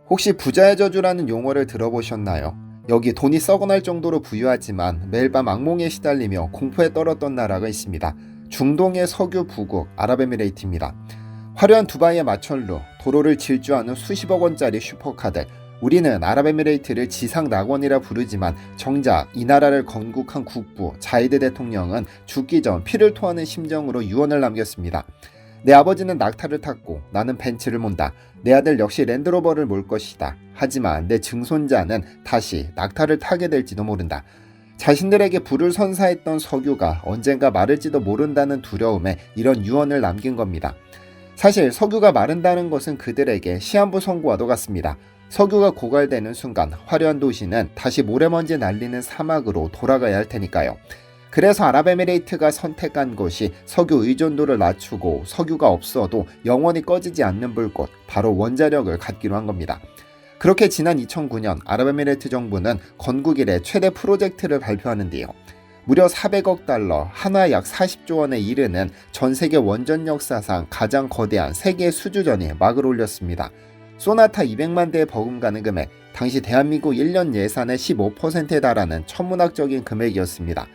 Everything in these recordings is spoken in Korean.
혹시 부자의 저주라는 용어를 들어보셨나요? 여기 돈이 썩어날 정도로 부유하지만 매일 밤 악몽에 시달리며 공포에 떨었던 나라가 있습니다. 중동의 석유 부국 아랍에미레이트입니다. 화려한 두바이의 마천루, 도로를 질주하는 수십억 원짜리 슈퍼카들, 우리는 아랍에미레이트를 지상 낙원이라 부르지만 정작 이 나라를 건국한 국부 자이드 대통령은 죽기 전 피를 토하는 심정으로 유언을 남겼습니다. 내 아버지는 낙타를 탔고 나는 벤츠를 몬다. 내 아들 역시 랜드로버를 몰 것이다. 하지만 내 증손자는 다시 낙타를 타게 될지도 모른다. 자신들에게 부를 선사했던 석유가 언젠가 마를지도 모른다는 두려움에 이런 유언을 남긴 겁니다. 사실 석유가 마른다는 것은 그들에게 시한부 선고와도 같습니다. 석유가 고갈되는 순간 화려한 도시는 다시 모래먼지 날리는 사막으로 돌아가야 할 테니까요. 그래서 아랍에미레이트가 선택한 것이 석유 의존도를 낮추고 석유가 없어도 영원히 꺼지지 않는 불꽃, 바로 원자력을 갖기로 한 겁니다. 그렇게 지난 2009년 아랍에미레이트 정부는 건국 이래 최대 프로젝트를 발표하는데요. 무려 400억 달러, 한화 약 40조 원에 이르는 전 세계 원전 역사상 가장 거대한 세계 수주전이 막을 올렸습니다. 소나타 200만 대에 버금가는 금액, 당시 대한민국 1년 예산의 15%에 달하는 천문학적인 금액이었습니다.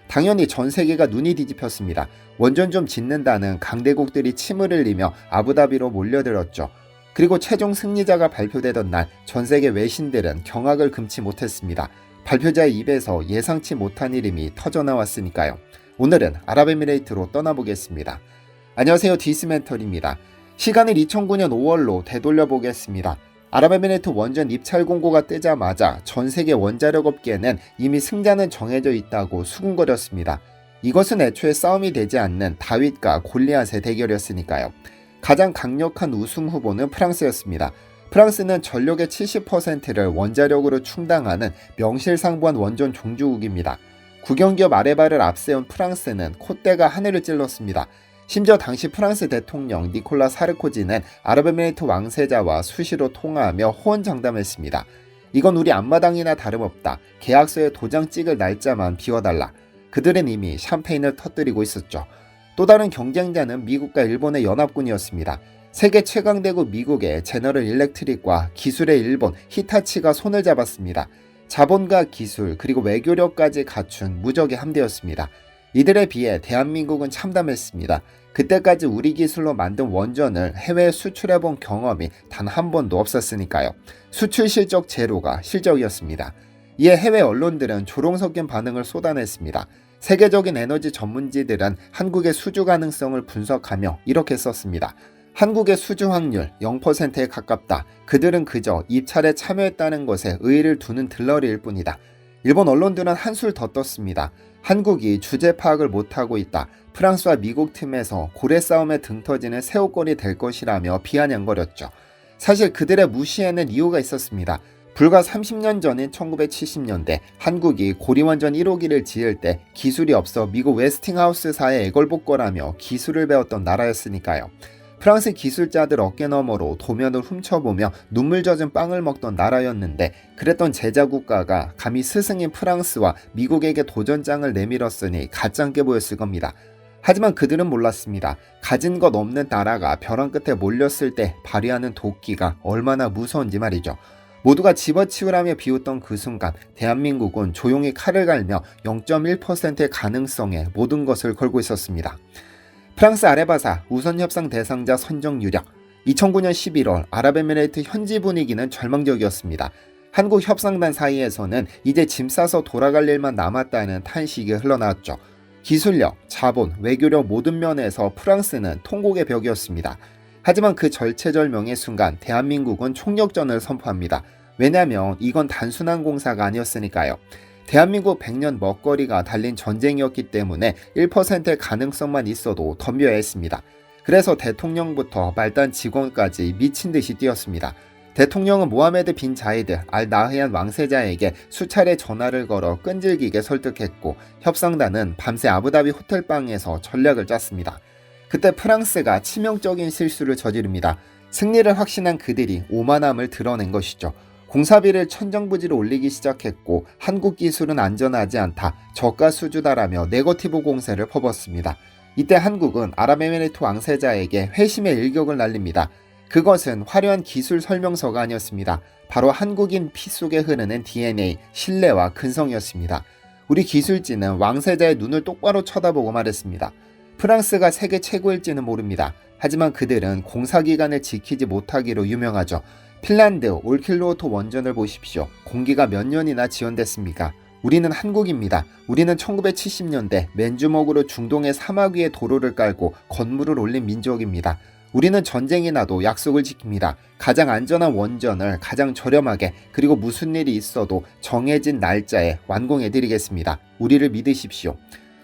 당연히 전 세계가 눈이 뒤집혔습니다. 원전 좀 짓는다는 강대국들이 침을 흘리며 아부다비로 몰려들었죠. 그리고 최종 승리자가 발표되던 날 전 세계 외신들은 경악을 금치 못했습니다. 발표자의 입에서 예상치 못한 이름이 터져나왔으니까요. 오늘은 아랍에미레이트로 떠나보겠습니다. 안녕하세요, 디스멘털입니다. 시간을 2009년 5월로 되돌려보겠습니다. 아랍에미레이트 원전 입찰 공고가 뜨자마자 전 세계 원자력 업계는 이미 승자는 정해져 있다고 수군거렸습니다. 이것은 애초에 싸움이 되지 않는 다윗과 골리앗의 대결이었으니까요. 가장 강력한 우승 후보는 프랑스였습니다. 프랑스는 전력의 70%를 원자력으로 충당하는 명실상부한 원전 종주국입니다. 국영기업 아레바를 앞세운 프랑스는 콧대가 하늘을 찔렀습니다. 심지어 당시 프랑스 대통령 니콜라 사르코지는 아랍에미레이트 왕세자와 수시로 통화하며 호언장담했습니다. 이건 우리 앞마당이나 다름없다. 계약서에 도장 찍을 날짜만 비워달라. 그들은 이미 샴페인을 터뜨리고 있었죠. 또 다른 경쟁자는 미국과 일본의 연합군이었습니다. 세계 최강대국 미국의 제너럴 일렉트릭과 기술의 일본 히타치가 손을 잡았습니다. 자본과 기술 그리고 외교력까지 갖춘 무적의 함대였습니다. 이들에 비해 대한민국은 참담했습니다. 그때까지 우리 기술로 만든 원전을 해외에 수출해본 경험이 단 한 번도 없었으니까요. 수출 실적 제로가 실적이었습니다. 이에 해외 언론들은 조롱 섞인 반응을 쏟아냈습니다. 세계적인 에너지 전문지들은 한국의 수주 가능성을 분석하며 이렇게 썼습니다. 한국의 수주 확률 0%에 가깝다. 그들은 그저 입찰에 참여했다는 것에 의의를 두는 들러리일 뿐이다. 일본 언론들은 한술 더 떴습니다. 한국이 주제 파악을 못하고 있다. 프랑스와 미국 틈에서 고래 싸움에 등 터지는 새우권이 될 것이라며 비아냥거렸죠. 사실 그들의 무시에는 이유가 있었습니다. 불과 30년 전인 1970년대 한국이 고리원전 1호기를 지을 때 기술이 없어 미국 웨스팅하우스사의 애걸복걸하며 기술을 배웠던 나라였으니까요. 프랑스 기술자들 어깨너머로 도면을 훔쳐보며 눈물 젖은 빵을 먹던 나라였는데 그랬던 제자국가가 감히 스승인 프랑스와 미국에게 도전장을 내밀었으니 가짱게 보였을 겁니다. 하지만 그들은 몰랐습니다. 가진 것 없는 나라가 벼랑 끝에 몰렸을 때 발휘하는 도끼가 얼마나 무서운지 말이죠. 모두가 집어치우라며 비웃던 그 순간 대한민국은 조용히 칼을 갈며 0.1%의 가능성에 모든 것을 걸고 있었습니다. 프랑스 아레바사 우선 협상 대상자 선정 유력. 2009년 11월 아랍에미레이트 현지 분위기는 절망적이었습니다. 한국 협상단 사이에서는 이제 짐 싸서 돌아갈 일만 남았다는 탄식이 흘러나왔죠. 기술력, 자본, 외교력 모든 면에서 프랑스는 통곡의 벽이었습니다. 하지만 그 절체절명의 순간 대한민국은 총력전을 선포합니다. 왜냐하면 이건 단순한 공사가 아니었으니까요. 대한민국 100년 먹거리가 달린 전쟁이었기 때문에 1%의 가능성만 있어도 덤벼야 했습니다. 그래서 대통령부터 말단 직원까지 미친 듯이 뛰었습니다. 대통령은 모하메드 빈 자이드 알 나흐얀 왕세자에게 수차례 전화를 걸어 끈질기게 설득했고 협상단은 밤새 아부다비 호텔방에서 전략을 짰습니다. 그때 프랑스가 치명적인 실수를 저지릅니다. 승리를 확신한 그들이 오만함을 드러낸 것이죠. 공사비를 천정부지로 올리기 시작했고 한국 기술은 안전하지 않다, 저가 수주다라며 네거티브 공세를 퍼붓습니다. 이때 한국은 아랍에미레이트 왕세자에게 회심의 일격을 날립니다. 그것은 화려한 기술 설명서가 아니었습니다. 바로 한국인 피 속에 흐르는 DNA, 신뢰와 근성이었습니다. 우리 기술진은 왕세자의 눈을 똑바로 쳐다보고 말했습니다. 프랑스가 세계 최고일지는 모릅니다. 하지만 그들은 공사기간을 지키지 못하기로 유명하죠. 핀란드 올킬루오토 원전을 보십시오. 공기가 몇 년이나 지연됐습니까? 우리는 한국입니다. 우리는 1970년대 맨주먹으로 중동의 사막 위에 도로를 깔고 건물을 올린 민족입니다. 우리는 전쟁이 나도 약속을 지킵니다. 가장 안전한 원전을 가장 저렴하게, 그리고 무슨 일이 있어도 정해진 날짜에 완공해드리겠습니다. 우리를 믿으십시오.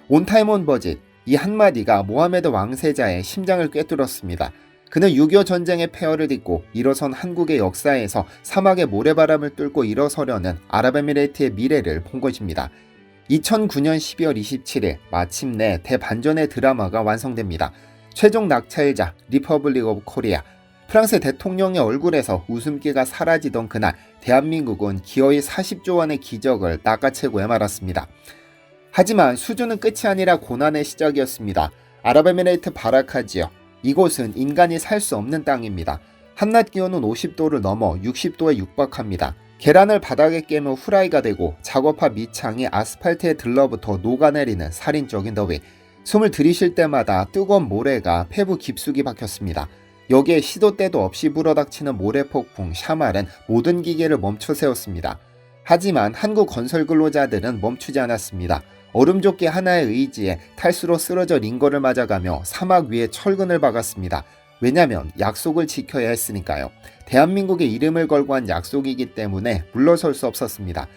온타임 온 버짓, 이 한마디가 모하메드 왕세자의 심장을 꿰뚫었습니다. 그는 6.25 전쟁의 폐허를 딛고 일어선 한국의 역사에서 사막의 모래바람을 뚫고 일어서려는 아랍에미레이트의 미래를 본 것입니다. 2009년 12월 27일 마침내 대반전의 드라마가 완성됩니다. 최종 낙찰자 리퍼블릭 오브 코리아. 프랑스 대통령의 얼굴에서 웃음기가 사라지던 그날, 대한민국은 기어이 40조 원의 기적을 낚아채고 말았습니다. 하지만 수주는 끝이 아니라 고난의 시작이었습니다. 아랍에미레이트 바라카 지역, 이곳은 인간이 살 수 없는 땅입니다. 한낮 기온은 50도를 넘어 60도에 육박합니다. 계란을 바닥에 깨면 후라이가 되고 작업화 밑창이 아스팔트에 들러붙어 녹아내리는 살인적인 더위. 숨을 들이쉴 때마다 뜨거운 모래가 폐부 깊숙이 박혔습니다. 여기에 시도 때도 없이 불어닥치는 모래폭풍 샤말은 모든 기계를 멈춰 세웠습니다. 하지만 한국 건설 근로자들은 멈추지 않았습니다. 얼음조끼 하나의 의지에 탈수로 쓰러져 링거를 맞아가며 사막 위에 철근을 박았습니다. 왜냐면 약속을 지켜야 했으니까요. 대한민국의 이름을 걸고 한 약속이기 때문에 물러설 수 없었습니다.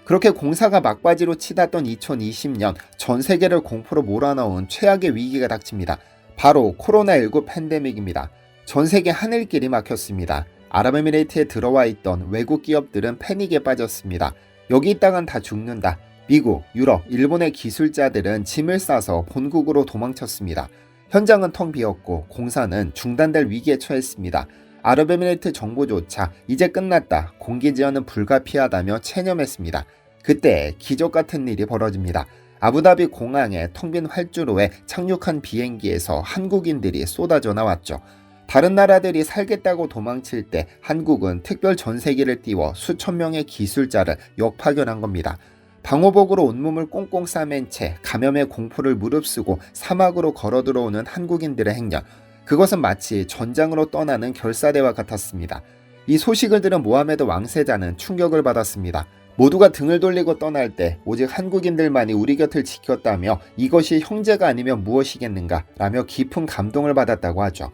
그렇게 공사가 막바지로 치닫던 2020년, 전 세계를 공포로 몰아넣은 최악의 위기가 닥칩니다. 바로 코로나19 팬데믹입니다. 전 세계 하늘길이 막혔습니다. 아랍에미레이트에 들어와 있던 외국 기업들은 패닉에 빠졌습니다. 여기 있다간 다 죽는다. 미국, 유럽, 일본의 기술자들은 짐을 싸서 본국으로 도망쳤습니다. 현장은 텅 비었고 공사는 중단될 위기에 처했습니다. 아랍에미레이트 정부조차 이제 끝났다, 공기지연은 불가피하다며 체념했습니다. 그때 기적 같은 일이 벌어집니다. 아부다비 공항에 텅 빈 활주로에 착륙한 비행기에서 한국인들이 쏟아져 나왔죠. 다른 나라들이 살겠다고 도망칠 때 한국은 특별 전세기를 띄워 수천 명의 기술자를 역파견한 겁니다. 방호복으로 온몸을 꽁꽁 싸맨 채 감염의 공포를 무릅쓰고 사막으로 걸어 들어오는 한국인들의 행렬, 그것은 마치 전장으로 떠나는 결사대와 같았습니다. 이 소식을 들은 모하메드 왕세자는 충격을 받았습니다. 모두가 등을 돌리고 떠날 때 오직 한국인들만이 우리 곁을 지켰다며 이것이 형제가 아니면 무엇이겠는가 라며 깊은 감동을 받았다고 하죠.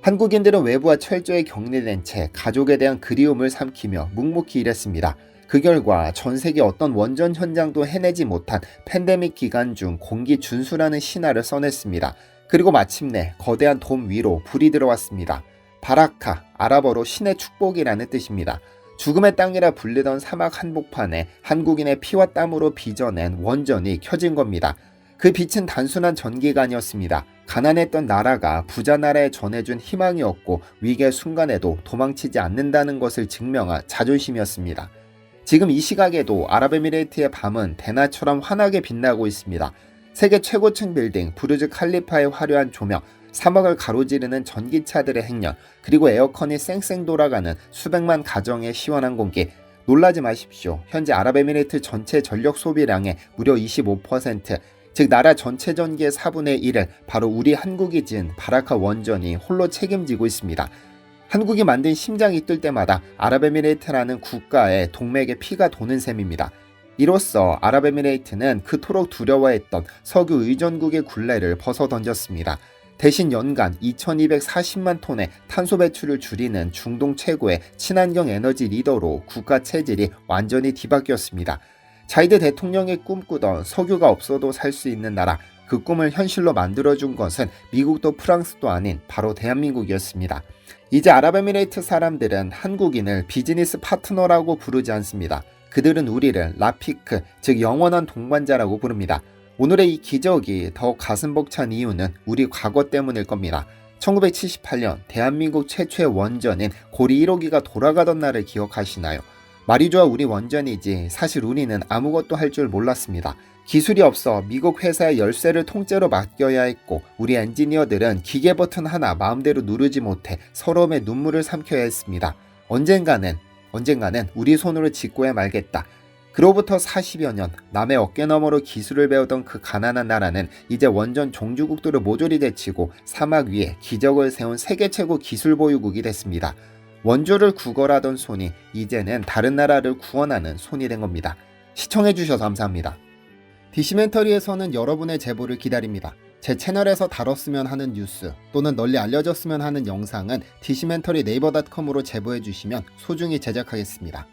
한국인들은 외부와 철저히 격리된 채 가족에 대한 그리움을 삼키며 묵묵히 일했습니다. 그 결과 전 세계 어떤 원전 현장도 해내지 못한 팬데믹 기간 중 공기 준수라는 신화를 써냈습니다. 그리고 마침내 거대한 돔 위로 불이 들어왔습니다. 바라카, 아랍어로 신의 축복이라는 뜻입니다. 죽음의 땅이라 불리던 사막 한복판에 한국인의 피와 땀으로 빚어낸 원전이 켜진 겁니다. 그 빛은 단순한 전기가 아니었습니다. 가난했던 나라가 부자 나라에 전해준 희망이었고 위기의 순간에도 도망치지 않는다는 것을 증명한 자존심이었습니다. 지금 이 시각에도 아랍에미레이트의 밤은 대낮처럼 환하게 빛나고 있습니다. 세계 최고층 빌딩 부르즈 칼리파의 화려한 조명, 사막을 가로지르는 전기차들의 행렬, 그리고 에어컨이 쌩쌩 돌아가는 수백만 가정의 시원한 공기. 놀라지 마십시오. 현재 아랍에미레이트 전체 전력 소비량의 무려 25%, 즉 나라 전체 전기의 4분의 1을 바로 우리 한국이 지은 바라카 원전이 홀로 책임지고 있습니다. 한국이 만든 심장이 뛸 때마다 아랍에미레이트라는 국가의 동맥에 피가 도는 셈입니다. 이로써 아랍에미레이트는 그토록 두려워했던 석유 의존국의 굴레를 벗어던졌습니다. 대신 연간 2240만 톤의 탄소 배출을 줄이는 중동 최고의 친환경 에너지 리더로 국가 체질이 완전히 뒤바뀌었습니다. 자이드 대통령이 꿈꾸던 석유가 없어도 살 수 있는 나라, 그 꿈을 현실로 만들어준 것은 미국도 프랑스도 아닌 바로 대한민국이었습니다. 이제 아랍에미레이트 사람들은 한국인을 비즈니스 파트너라고 부르지 않습니다. 그들은 우리를 라피크, 즉 영원한 동반자라고 부릅니다. 오늘의 이 기적이 더 가슴 벅찬 이유는 우리 과거 때문일 겁니다. 1978년 대한민국 최초의 원전인 고리 1호기가 돌아가던 날을 기억하시나요? 말이 좋아 우리 원전이지 사실 우리는 아무것도 할 줄 몰랐습니다. 기술이 없어 미국 회사의 열쇠를 통째로 맡겨야 했고 우리 엔지니어들은 기계 버튼 하나 마음대로 누르지 못해 서러움에 눈물을 삼켜야 했습니다. 언젠가는 우리 손으로 짓고야 말겠다. 그로부터 40여 년 남의 어깨너머로 기술을 배우던 그 가난한 나라는 이제 원전 종주국들을 모조리 제치고 사막 위에 기적을 세운 세계 최고 기술 보유국이 됐습니다. 원조를 구걸하던 손이 이제는 다른 나라를 구원하는 손이 된 겁니다. 시청해주셔서 감사합니다. 디시멘터리에서는 여러분의 제보를 기다립니다. 제 채널에서 다뤘으면 하는 뉴스 또는 널리 알려졌으면 하는 영상은 디시멘터리 네이버.com으로 제보해주시면 소중히 제작하겠습니다.